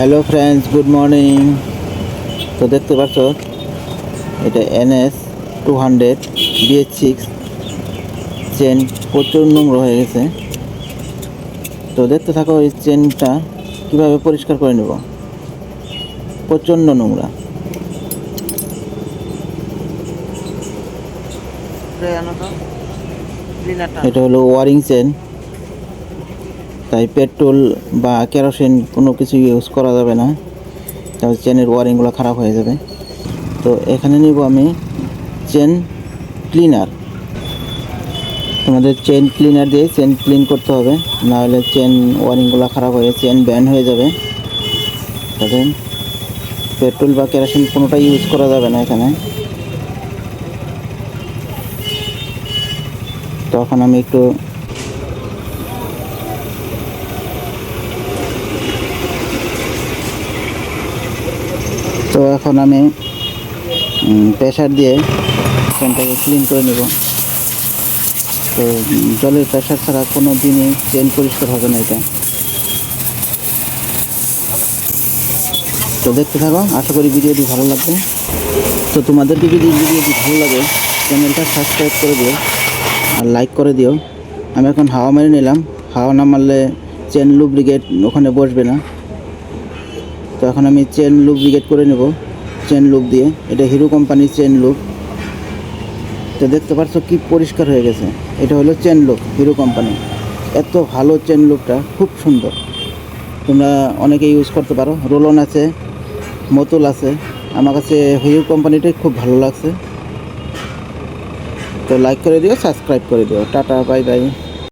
Hello friends, good morning. তো দেখতে পাচ্ছ এটা NS 200 BH6 চেন প্রচুর নোংরা হয়ে গেছে। তো দেখতে থাকো এই চেনটা কীভাবে পরিষ্কার করে নেব। প্রচণ্ড নোংরা। এটা হলো ওয়ারিং চেন, তাই পেট্রোল বা কেরোসিন কোনো কিছু ইউজ করা যাবে না, তাহলে চেনের ওয়ারিংগুলো খারাপ হয়ে যাবে। তো এখানে নিব আমি চেন ক্লিনার। তোমাদের চেন ক্লিনার দিয়ে চেন ক্লিন করতে হবে, নাহলে চেন ওয়ারিংগুলো খারাপ হয়ে চেন ব্যান হয়ে যাবে। তাহলে পেট্রোল বা কেরোসিন কোনোটাই ইউজ করা যাবে না এখানে। তখন আমি একটু এখন আমি প্রেসার দিয়ে চেনটাকে ক্লিন করে নেব। তো জলের প্রেসার ছাড়া কোনো দিনই চেন পরিষ্কার হবে না এটা। তো দেখতে থাকো, আশা করি ভিডিওটি ভালো লাগবে। তো তোমাদেরকে যদি ভিডিওটি ভালো লাগে চ্যানেলটা সাবস্ক্রাইব করে দিও আর লাইক করে দিও। আমি এখন হাওয়া মেরে নিলাম, হাওয়া না মারলে চেন লুব্রিকেট ওখানে বসবে না। তো এখন আমি চেন লুব্রিকেট করে নেব চেন লুব দিয়ে। এটা হিরো কোম্পানির চেন লুব। তো দেখতে পাচ্ছ কি পরিষ্কার হয়ে গেছে। এটা হলো চেন লুব হিরো কোম্পানি। এত ভালো চেন লুবটা, খুব সুন্দর। তোমরা অনেকে ইউজ করতে পারো। রোলন আছে, মতুল আছে। আমার কাছে হিরো কোম্পানিটাই খুব ভালো লাগছে। তো লাইক করে দিও, সাবস্ক্রাইব করে দিও। Tata, bye bye.